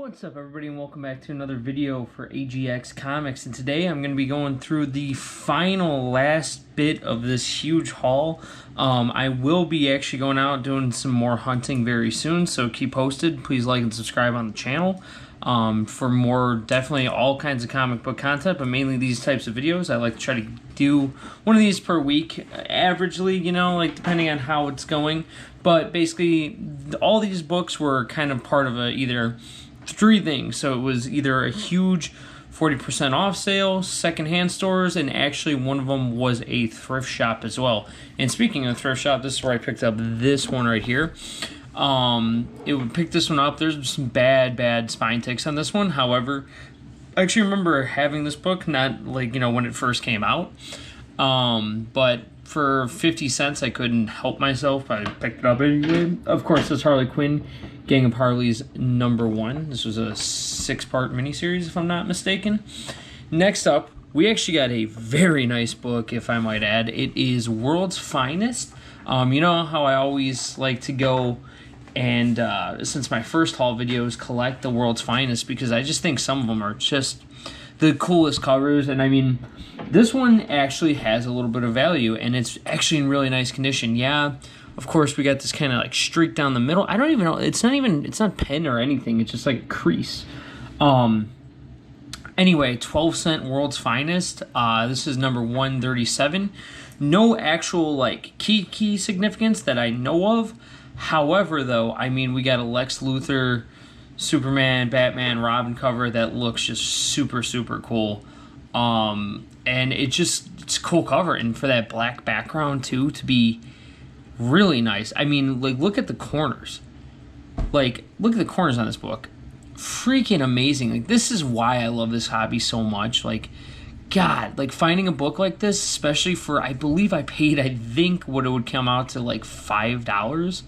What's up, everybody, and welcome back to another video for AGX Comics. And today I'm going to be going through the last bit of this huge haul. I will be actually going out doing some more hunting very soon, so keep posted. Please like and subscribe on the channel for more, definitely all kinds of comic book content, but mainly these types of videos. I like to try to do one of these per week, averagely, you know, like depending on how it's going. But basically, all these books were kind of part of either three things. So it was either a huge 40% off sale, secondhand stores, and actually one of them was a thrift shop as well. And speaking of thrift shop, this is where I picked up this one right here. It would pick this one up. There's some bad spine ticks on this one. However, I actually remember having this book, not like, you know, when it first came out. But for 50 cents, I couldn't help myself. I picked it up anyway. Of course, it's Harley Quinn, Gang of Harley's #1. This was a 6-part miniseries, if I'm not mistaken. Next up, we actually got a very nice book, if I might add. It is World's Finest. You know how I always like to go and, since my first haul videos, collect the World's Finest, because I just think some of them are just the coolest covers. And I mean, this one actually has a little bit of value, and it's actually in really nice condition. Yeah, of course, we got this kind of like streak down the middle. I don't even know. It's not pen or anything. It's just like a crease. Anyway, 12-cent World's Finest. This is number 137. No actual like key significance that I know of. However, though, I mean, we got a Lex Luthor, Superman, Batman, Robin cover that looks just super cool. And it's a cool cover, and for that black background too to be really nice. I mean, like, look at the corners. Like, look at the corners on this book. Freaking amazing. Like, this is why I love this hobby so much. Like, God, like, finding a book like this, especially for, I believe I paid, I think what it would come out to, like, $5.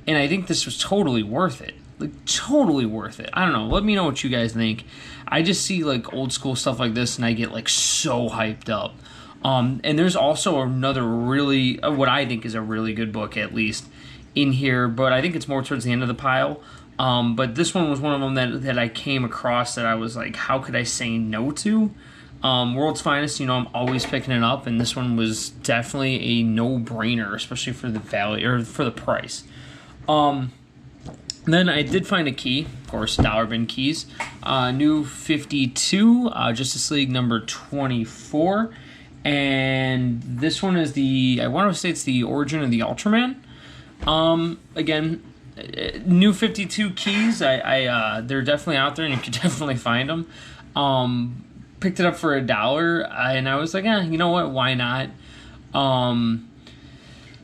And I think this was totally worth it. Like, totally worth it. I don't know. Let me know what you guys think. I just see, like, old school stuff like this, and I get, like, so hyped up. And there's also another really, what I think is a really good book, at least, in here, but I think it's more towards the end of the pile. But this one was one of them that I came across that I was like, how could I say no to? World's Finest, you know, I'm always picking it up, and this one was definitely a no-brainer, especially for the value, or for the price. Then I did find a key, of course, dollar bin keys. New 52, Justice League number 24. And this one is I want to say it's the Origin of the Ultraman. Again, new 52 keys. They're definitely out there, and you can definitely find them. Picked it up for $1, and I was like, you know what? Why not?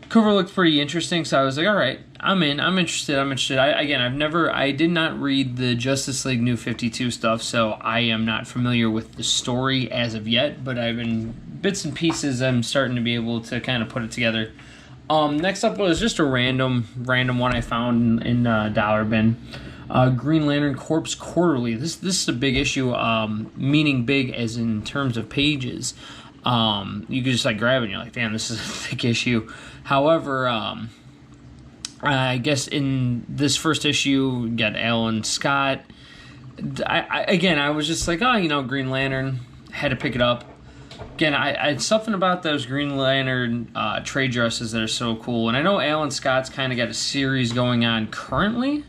Cover looked pretty interesting, so I was like, all right, I'm in. I'm interested. I did not read the Justice League New 52 stuff, so I am not familiar with the story as of yet, but I've been bits and pieces. I'm starting to be able to kind of put it together. Next up was just a random one I found in dollar bin. Green Lantern Corps Quarterly. This is a big issue, meaning big as in terms of pages. You could just like grab it and you're like, damn, this is a thick issue. However, I guess in this first issue, we got Alan Scott. I was just like, oh, you know, Green Lantern. Had to pick it up. Again, I something about those Green Lantern trade dresses that are so cool. And I know Alan Scott's kind of got a series going on currently,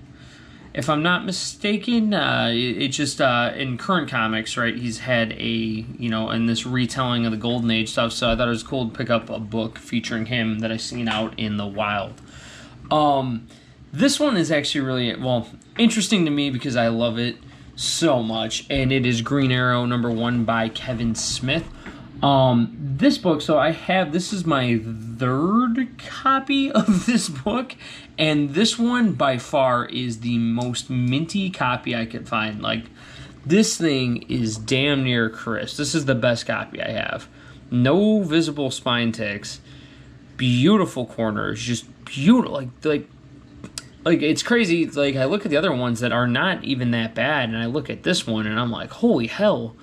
if I'm not mistaken. It's just in current comics, right? He's had in this retelling of the Golden Age stuff. So I thought it was cool to pick up a book featuring him that I seen out in the wild. This one is actually really, interesting to me because I love it so much. And it is Green Arrow #1 by Kevin Smith. This book, this is my 3rd copy of this book, and this one by far is the most minty copy I could find. Like, this thing is damn near crisp. This is the best copy I have. No visible spine ticks, beautiful corners, just beautiful, like it's crazy. Like, I look at the other ones that are not even that bad, and I look at this one, and I'm like, holy hell,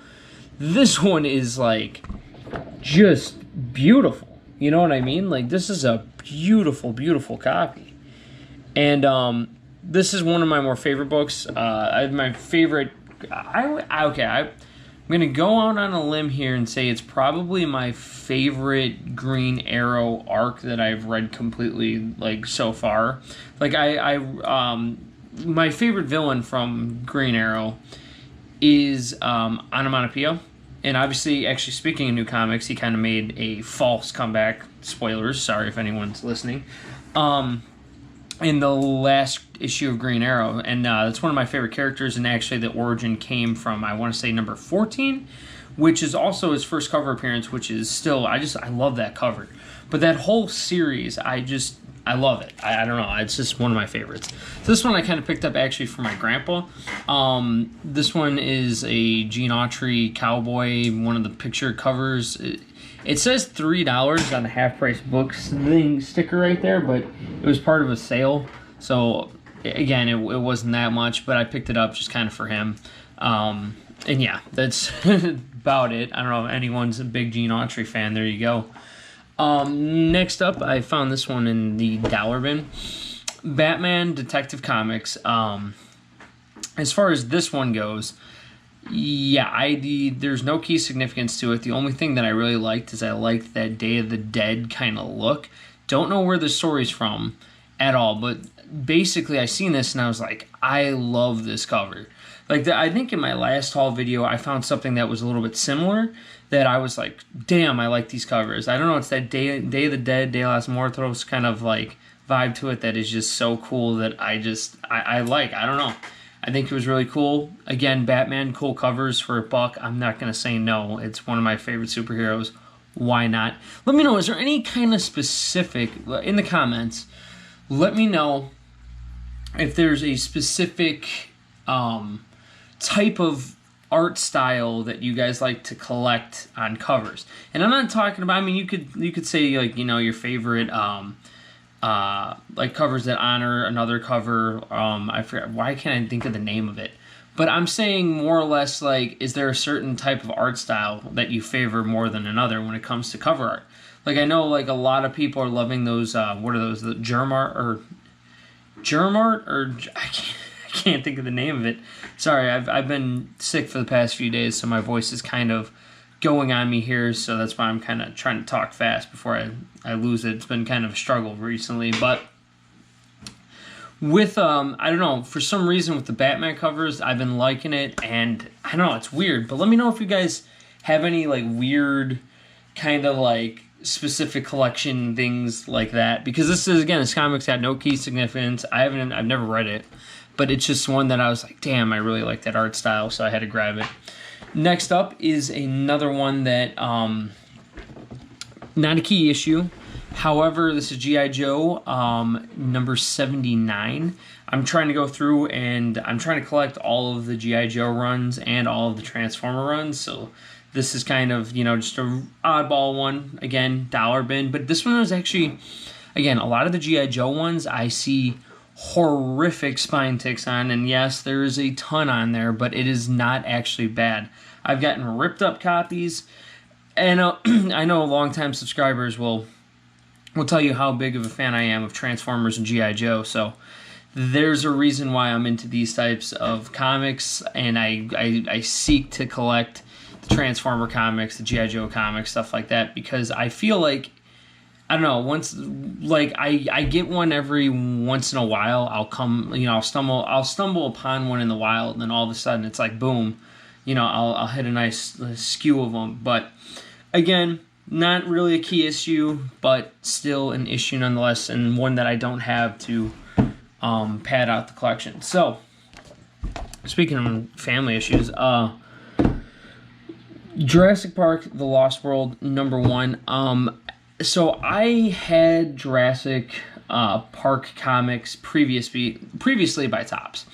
this one is like just beautiful. You know what I mean? Like, this is a beautiful copy. And this is one of my more favorite books. My favorite. I'm gonna go out on a limb here and say it's probably my favorite Green Arrow arc that I've read completely, like, so far. Like, my favorite villain from Green Arrow is Onomatopoeia. And obviously, actually, speaking of new comics, he kind of made a false comeback. Spoilers, sorry if anyone's listening. In the last issue of Green Arrow. And that's one of my favorite characters. And actually, the origin came from, I want to say, number 14, which is also his first cover appearance, which is still, I love that cover. But that whole series, I love it. I don't know. It's just one of my favorites. So this one I kind of picked up actually from my grandpa. This one is a Gene Autry cowboy, one of the picture covers. It says $3 on the half-price books thing sticker right there, but it was part of a sale. So, again, it wasn't that much, but I picked it up just kind of for him. And yeah, that's about it. I don't know if anyone's a big Gene Autry fan. There you go. Next up, I found this one in the dollar bin. Batman Detective Comics. As far as this one goes, yeah, there's no key significance to it. The only thing that I really liked is I liked that Day of the Dead kind of look. Don't know where the story's from at all, but basically I seen this and I was like, I love this cover. Like, I think in my last haul video, I found something that was a little bit similar that I was like, damn, I like these covers. I don't know, it's that Day of the Dead, De Los Muertos kind of like vibe to it that is just so cool that I like. I don't know. I think it was really cool. Again, Batman, cool covers for $1. I'm not going to say no. It's one of my favorite superheroes. Why not? Let me know, is there any kind of specific, in the comments, let me know if there's a specific type of art style that you guys like to collect on covers. And I'm not talking about, I mean, you could say, like, you know, your favorite like covers that honor another cover. I forgot, why can't I think of the name of it? But I'm saying more or less, like, is there a certain type of art style that you favor more than another when it comes to cover art? Like, I know, like, a lot of people are loving those, what are those, the germ art, or I can't think of the name of it. Sorry, I've been sick for the past few days, so my voice is kind of going on me here, so that's why I'm kind of trying to talk fast before I lose it. It's been kind of a struggle recently, but with, I don't know, for some reason with the Batman covers, I've been liking it, and I don't know, it's weird, but let me know if you guys have any, like, weird kind of, like, specific collection things like that, because this comics had no key significance. I've never read it, but it's just one that I was like, damn, I really like that art style, so I had to grab it. Next up is another one that, not a key issue. However, this is G.I. Joe, number 79. I'm trying to go through and I'm trying to collect all of the G.I. Joe runs and all of the Transformer runs. So this is kind of, you know, just an oddball one. Again, dollar bin. But this one was actually, again, a lot of the G.I. Joe ones I see horrific spine ticks on. And yes, there is a ton on there, but it is not actually bad. I've gotten ripped up copies. And I know longtime subscribers will tell you how big of a fan I am of Transformers and G.I. Joe. So there's a reason why I'm into these types of comics, and I seek to collect the Transformer comics, the G.I. Joe comics, stuff like that, because I feel like, I don't know, once, like, I get one every once in a while. I'll stumble upon one in the wild, and then all of a sudden it's like, boom, you know, I'll hit a nice skew of them. But again, not really a key issue, but still an issue nonetheless, and one that I don't have to pad out the collection. So, speaking of family issues, Jurassic Park: The Lost World, number 1. So I had Jurassic Park comics previously by Topps,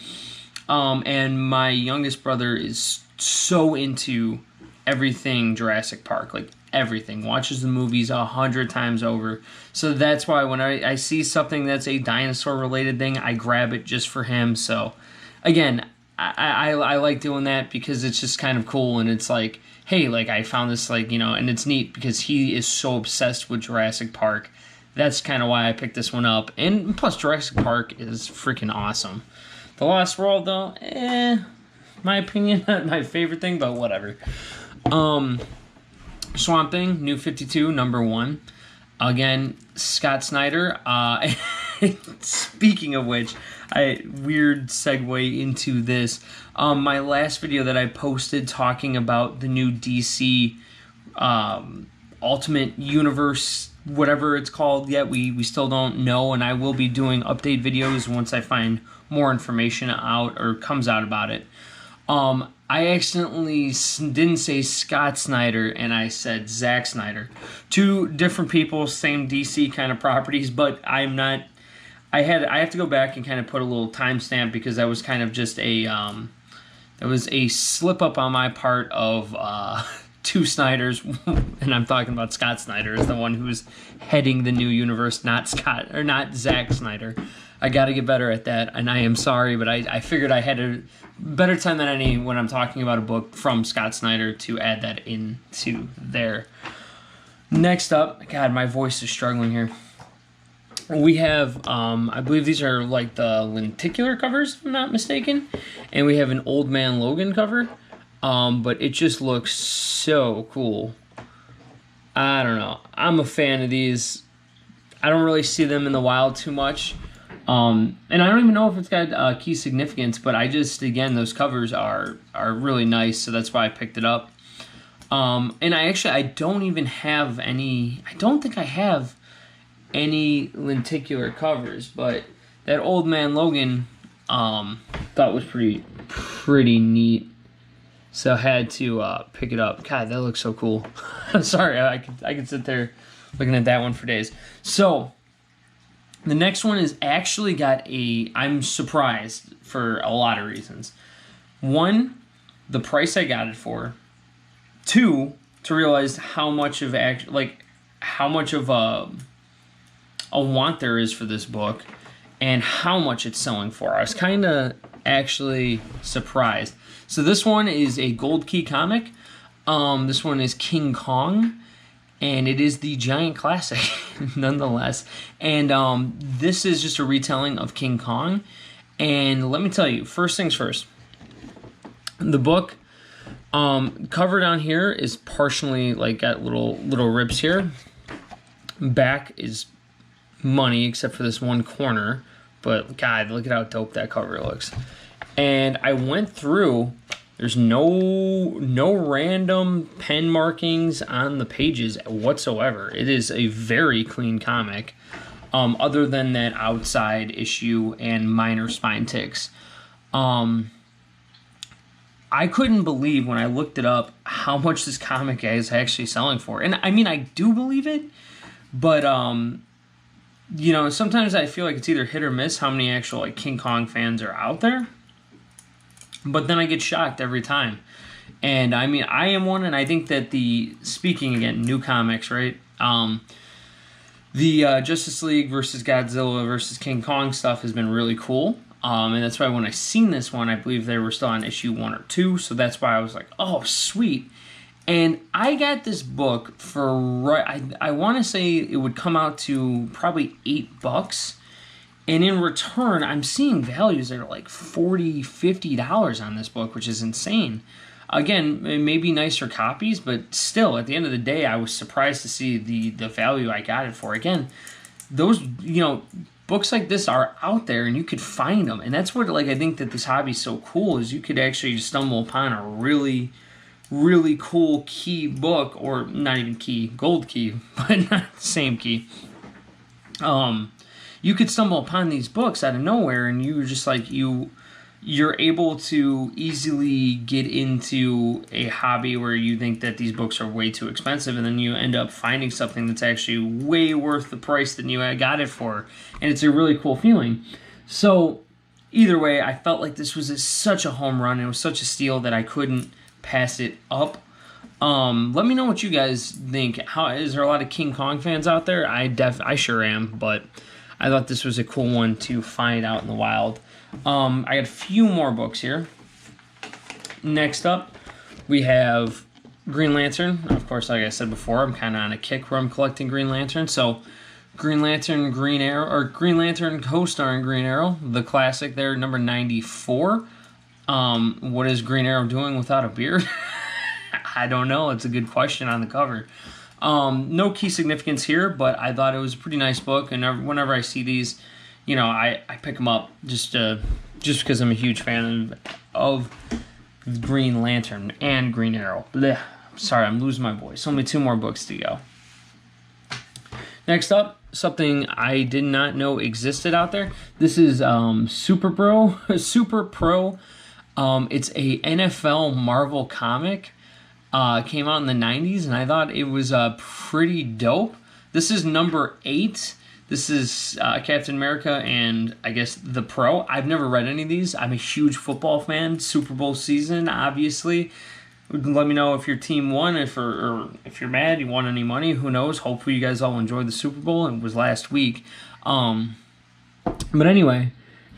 and my youngest brother is so into everything Jurassic Park, like everything, watches the movies 100 times over. So that's why when I see something that's a dinosaur related thing, I grab it just for him. So again, I like doing that because it's just kind of cool, and it's like, hey, like, I found this, like, you know, and it's neat because he is so obsessed with Jurassic Park that's kind of why I picked this one up. And plus, Jurassic Park is freaking awesome. The Lost World, though, my opinion, not my favorite thing, but whatever. Swamp Thing, New 52, #1. Again, Scott Snyder. Speaking of which, weird segue into this. My last video that I posted talking about the new DC Ultimate Universe, whatever it's called yet, we still don't know, and I will be doing update videos once I find more information out or comes out about it. I accidentally didn't say Scott Snyder and I said Zack Snyder. Two different people, same DC kind of properties, but I'm not. I have to go back and kind of put a little timestamp because that was kind of just a that was a slip up on my part of two Snyders, and I'm talking about Scott Snyder as the one who's heading the new universe, not Zack Snyder. I got to get better at that, and I am sorry, but I figured I had a better time than any when I'm talking about a book from Scott Snyder to add that into there. Next up, God, my voice is struggling here. We have, I believe these are like the lenticular covers, if I'm not mistaken, and we have an Old Man Logan cover, but it just looks so cool. I don't know. I'm a fan of these. I don't really see them in the wild too much. And I don't even know if it's got key significance, but I just, again, those covers are really nice, so that's why I picked it up. And I don't even have any, I don't think I have any lenticular covers, but that Old Man Logan, thought was pretty neat. So I had to pick it up. God, that looks so cool. Sorry, I could sit there looking at that one for days. So the next one is actually got I'm surprised for a lot of reasons. One, the price I got it for. Two, to realize how much of a want there is for this book and how much it's selling for. I was kind of actually surprised. So this one is a Gold Key comic. This one is King Kong, and it is the giant classic nonetheless. And this is just a retelling of King Kong. And let me tell you, first things first, the book cover down here is partially like got little rips here. Back is money except for this one corner, but God, look at how dope that cover looks. And I went through, there's no random pen markings on the pages whatsoever. It is a very clean comic, other than that outside issue and minor spine ticks. I couldn't believe when I looked it up how much this comic is actually selling for. And I mean, I do believe it, but you know, sometimes I feel like it's either hit or miss how many actual like King Kong fans are out there. But then I get shocked every time. And I mean, I am one, and I think that speaking again, new comics, right? The Justice League versus Godzilla versus King Kong stuff has been really cool. And that's why when I seen this one, I believe they were still on issue 1 or 2. So that's why I was like, oh, sweet. And I got this book for, I want to say it would come out to probably $8. And in return, I'm seeing values that are like $40, $50 on this book, which is insane. Again, it may be nicer copies, but still, at the end of the day, I was surprised to see the value I got it for. Again, those, you know, books like this are out there, and you could find them. And that's what, like, I think that this hobby is so cool, is you could actually stumble upon a really, really cool key book, or not even key, gold key, but not the same key. You could stumble upon these books out of nowhere, and you're just like, you're able to easily get into a hobby where you think that these books are way too expensive, and then you end up finding something that's actually way worth the price that you got it for, and it's a really cool feeling. So either way, I felt like this was such a home run. It was such a steal that I couldn't pass it up. Let me know what you guys think. Is there a lot of King Kong fans out there? I sure am, but I thought this was a cool one to find out in the wild. I got a few more books here. Next up, we have Green Lantern. Of course, like I said before, I'm kind of on a kick where I'm collecting Green Lantern. So Green Lantern, Green Arrow, or Green Lantern co-starring Green Arrow, the classic there, number 94. What is Green Arrow doing without a beard? I don't know. It's a good question on the cover. No key significance here, but I thought it was a pretty nice book, and whenever I see these, you know, I pick them up just because I'm a huge fan of Green Lantern and Green Arrow. Blech. Sorry, I'm losing my voice. Only 2 more books to go. Next up, something I did not know existed out there. This is Super Pro. It's a NFL Marvel comic. Came out in the 90s, and I thought it was pretty dope. This is number 8. This is Captain America and I guess the Pro. I've never read any of these. I'm a huge football fan. Super Bowl season, obviously. Let me know if your team won, or if you're mad, you won any money. Who knows? Hopefully you guys all enjoyed the Super Bowl. It was last week. But anyway,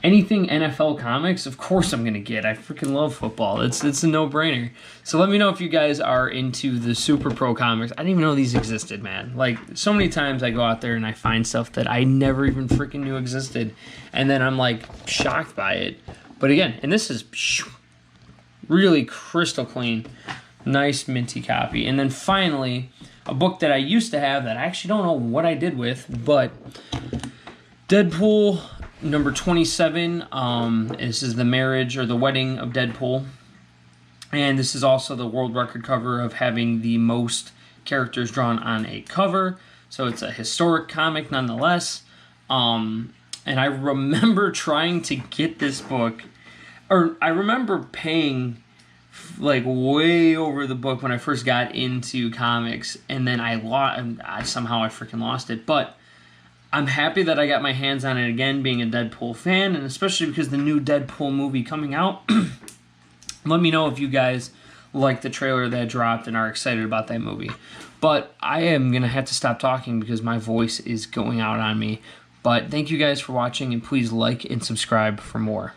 anything NFL comics, of course I'm going to get. I freaking love football. It's a no-brainer. So let me know if you guys are into the Super Pro comics. I didn't even know these existed, man. Like, so many times I go out there and I find stuff that I never even freaking knew existed. And then I'm, like, shocked by it. But again, and this is really crystal clean. Nice minty copy. And then finally, a book that I used to have that I actually don't know what I did with, but Deadpool number 27. This is the marriage or the wedding of Deadpool. And this is also the world record cover of having the most characters drawn on a cover. So it's a historic comic nonetheless. And I remember trying to get this book, or I remember paying like way over the book when I first got into comics, and then I somehow freaking lost it. But I'm happy that I got my hands on it again, being a Deadpool fan, and especially because the new Deadpool movie coming out. Let me know if you guys like the trailer that dropped and are excited about that movie. But I am going to have to stop talking because my voice is going out on me. But thank you guys for watching, and please like and subscribe for more.